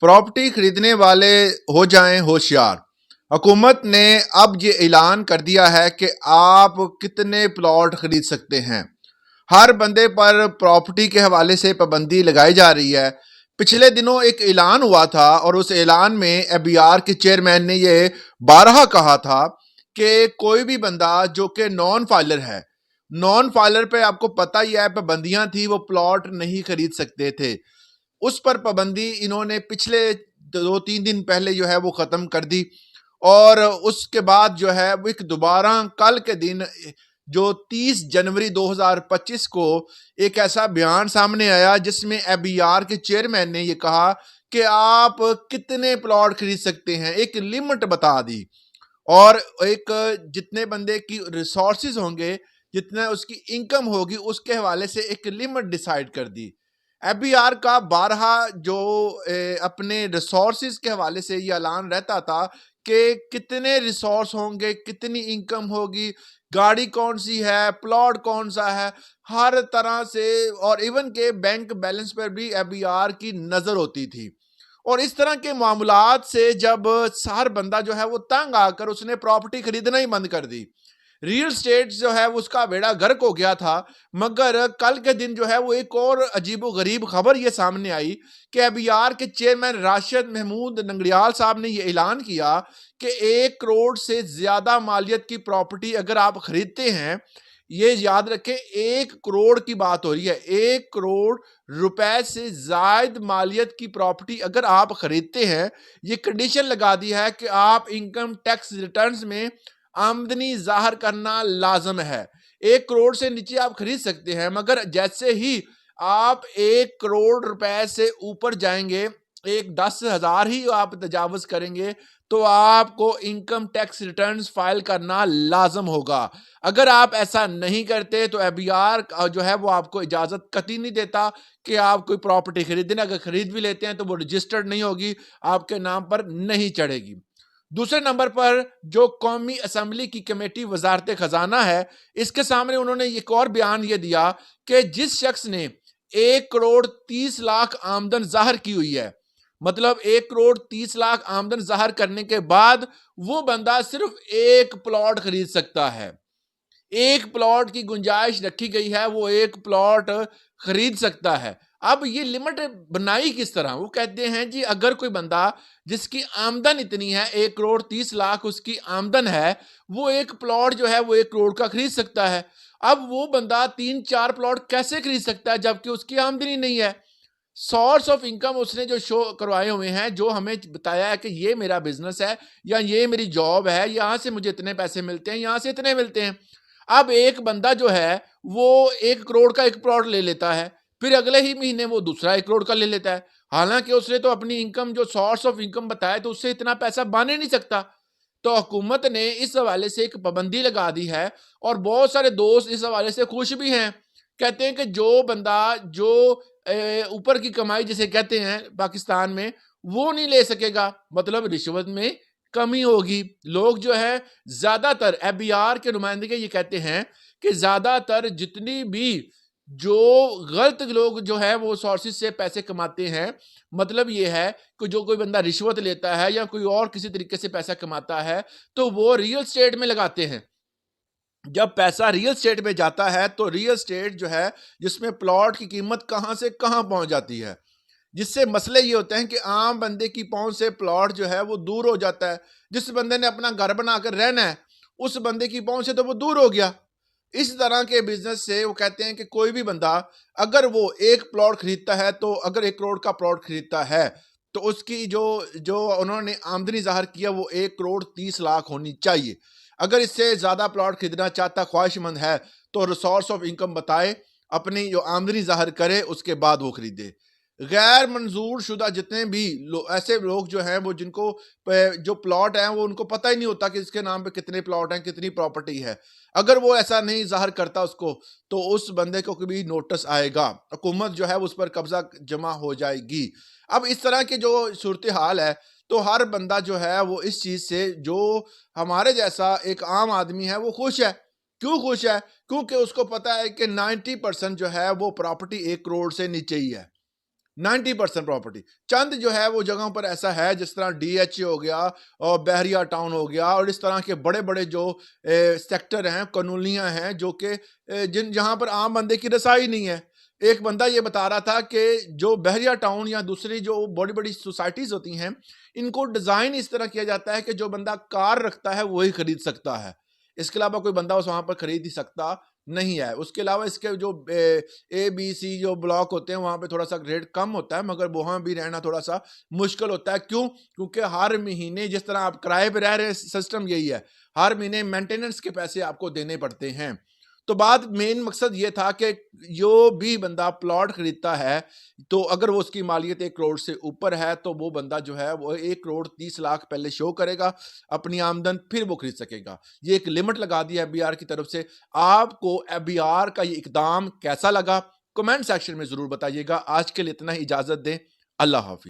Property खरीदने वाले हो जाएं होशियार। हुकूमत ने अब ये ऐलान कर दिया है कि आप कितने प्लॉट खरीद सकते हैं। हर बंदे पर प्रॉपर्टी के हवाले से पाबंदी लगाई जा रही है। पिछले दिनों एक ऐलान हुआ था और उस ऐलान में एबीआर के चेयरमैन ने ये बारहा कहा था कि कोई भी बंदा जो कि नॉन फाइलर है, नॉन फाइलर पे आपको पता ही है पाबंदियां थी, वो प्लॉट नहीं खरीद सकते थे। उस पर पाबंदी इन्होंने पिछले 2-3 दिन पहले जो है वो खत्म कर दी और उसके बाद जो है वो एक दोबारा कल के दिन जो 30 जनवरी 2025 को एक ऐसा बयान सामने आया जिसमें एबीआर के चेयरमैन ने ये कहा कि आप कितने प्लॉट खरीद सकते हैं, एक लिमिट बता दी और एक जितने बंदे की रिसोर्सेज होंगे, जितना उसकी इनकम होगी, उसके हवाले से एक लिमिट डिसाइड कर दी। एफबीआर का बारहा जो अपने रिसोर्सेज के हवाले से ये ऐलान रहता था कि कितने रिसोर्स होंगे, कितनी इनकम होगी, गाड़ी कौन सी है, प्लॉट कौन सा है, हर तरह से, और इवन के बैंक बैलेंस पर भी एफबीआर की नजर होती थी। और इस तरह के मामलात से जब हर बंदा जो है वो तंग आकर उसने प्रॉपर्टी खरीदना ही बंद कर दी। रियल स्टेट जो है वो उसका बेड़ा गर्क हो गया था। मगर कल के दिन जो है वो एक और अजीबो गरीब खबर ये सामने आई कि एबीआर के चेयरमैन राशिद महमूद नंगड़ियाल साहब ने ये ऐलान किया कि 1 करोड़ से ज्यादा मालियत की प्रॉपर्टी अगर आप खरीदते हैं, ये याद रखें 1 करोड़ की बात हो रही है, 1 करोड़ रुपए से जायद मालियत की प्रॉपर्टी अगर आप खरीदते हैं, ये कंडीशन लगा दी है कि आप इनकम टैक्स रिटर्न्स में आमदनी जाहिर करना लाजम है। 1 करोड़ से नीचे आप खरीद सकते हैं, मगर जैसे ही आप 1 करोड़ रुपए से ऊपर जाएंगे, एक 10,000 ही आप तजावज करेंगे, तो आपको इनकम टैक्स रिटर्न्स फाइल करना लाजम होगा। अगर आप ऐसा नहीं करते तो एबीआर जो है वो आपको इजाजत कतई नहीं देता कि आप कोई प्रॉपर्टी खरीदें। अगर खरीद भी लेते हैं तो वो रजिस्टर्ड नहीं होगी, आपके नाम पर नहीं चढ़ेगी। दूसरे नंबर पर जो कौमी असम्बली की कमेटी वजारत खजाना है, इसके सामने उन्होंने एक और बयान ये दिया कि जिस शख्स ने 1 करोड़ 30 लाख आमदन जाहिर की हुई है, मतलब 1 करोड़ 30 लाख आमदन जाहिर करने के बाद वो बंदा सिर्फ एक प्लॉट खरीद सकता है। एक प्लॉट की गुंजाइश रखी गई है, वो एक प्लॉट खरीद सकता है। अब ये लिमिट बनाई किस तरह? वो कहते हैं जी अगर कोई बंदा जिसकी आमदन इतनी है, 1 करोड़ 30 लाख उसकी आमदन है, वो एक प्लॉट जो है वो 1 करोड़ का खरीद सकता है। अब वो बंदा 3-4 प्लॉट कैसे खरीद सकता है जबकि उसकी आमदनी नहीं है? सोर्स ऑफ इनकम उसने जो शो करवाए हुए हैं, जो हमें बताया है कि ये मेरा बिजनेस है या ये मेरी जॉब है, यहां से मुझे इतने पैसे मिलते हैं, यहां से इतने मिलते हैं। अब एक बंदा जो है वो 1 करोड़ का एक प्लॉट ले लेता है, फिर अगले ही महीने वो दूसरा 1 करोड़ का ले लेता है, हालांकि उसने तो अपनी इनकम जो सोर्स ऑफ इनकम बताया तो उससे इतना पैसा बन ही नहीं सकता। तो हुकूमत ने इस हवाले से एक पाबंदी लगा दी है और बहुत सारे दोस्त इस हवाले से खुश भी हैं। कहते हैं कि जो बंदा जो ऊपर की कमाई जिसे कहते हैं पाकिस्तान में, वो नहीं ले सकेगा, मतलब रिश्वत में कमी होगी। लोग जो है ज्यादातर एफबीआर के नुमाइंदे ये कहते हैं कि ज्यादातर जितनी भी जो गलत लोग जो है वो सोर्सेज से पैसे कमाते हैं, मतलब ये है कि जो कोई बंदा रिश्वत लेता है या कोई और किसी तरीके से पैसा कमाता है तो वो रियल स्टेट में लगाते हैं। जब पैसा रियल स्टेट में जाता है तो रियल स्टेट जो है जिसमें प्लॉट की कीमत कहां से कहां पहुंच जाती है, जिससे मसले ये होते हैं कि आम बंदे की पहुंच से प्लॉट जो है वो दूर हो जाता है। जिस बंदे ने अपना घर बनाकर रहना है उस बंदे की पहुंच से तो वो दूर हो गया। इस तरह के बिजनेस से वो कहते हैं कि कोई भी बंदा अगर वो एक प्लॉट खरीदता है, तो अगर 1 करोड़ का प्लॉट खरीदता है तो उसकी जो जो उन्होंने आमदनी जाहिर किया वो 1 करोड़ 30 लाख होनी चाहिए। अगर इससे ज्यादा प्लॉट खरीदना चाहता ख्वाहिशमंद है तो रिसोर्स ऑफ इनकम बताए, अपनी जो आमदनी जाहिर करे, उसके बाद वो खरीदे। गैर मंजूर शुदा जितने भी ऐसे लोग जो हैं वो जिनको जो प्लॉट हैं वो उनको पता ही नहीं होता कि इसके नाम पे कितने प्लॉट हैं, कितनी प्रॉपर्टी है, अगर वो ऐसा नहीं जाहिर करता उसको, तो उस बंदे को कभी नोटिस आएगा, हुकूमत जो है उस पर कब्जा जमा हो जाएगी। अब इस तरह की जो सूरत हाल है तो हर बंदा जो है वो इस चीज से, जो हमारे जैसा एक आम आदमी है, वो खुश है। क्यों खुश है? क्योंकि उसको पता है कि 90% जो है वो प्रॉपर्टी 1 करोड़ से नीचे ही है। 90% प्रॉपर्टी। चंद जो है वो जगहों पर ऐसा है, जिस तरह डीएचए हो गया और बहरिया टाउन हो गया और इस तरह के बड़े बड़े जो सेक्टर हैं, कॉलोनियां हैं, जो कि जिन जहां पर आम बंदे की रसाई नहीं है। एक बंदा ये बता रहा था कि जो बहरिया टाउन या दूसरी जो बड़ी बड़ी सोसाइटीज होती हैं, इनको डिजाइन इस तरह किया जाता है कि जो बंदा कार रखता है वही खरीद सकता है, इसके अलावा कोई बंदा उस वहां पर खरीद ही सकता नहीं है। उसके अलावा इसके जो ए बी सी जो ब्लॉक होते हैं वहां पे थोड़ा सा रेट कम होता है, मगर वहां भी रहना थोड़ा सा मुश्किल होता है। क्यों? क्योंकि हर महीने जिस तरह आप किराए पे रह रहे, सिस्टम यही है, हर महीने मेंटेनेंस के पैसे आपको देने पड़ते हैं। तो बात मेन मकसद ये था कि जो भी बंदा प्लॉट खरीदता है, तो अगर वो उसकी मालियत 1 करोड़ से ऊपर है, तो वो बंदा जो है वो 1 करोड़ 30 लाख पहले शो करेगा अपनी आमदन, फिर वो खरीद सकेगा। ये एक लिमिट लगा दी है एफबीआर की तरफ से। आपको एफबीआर का ये इकदाम कैसा लगा, कमेंट सेक्शन में जरूर बताइएगा। आज के लिए इतना ही, इजाजत दें। अल्लाह हाफिज।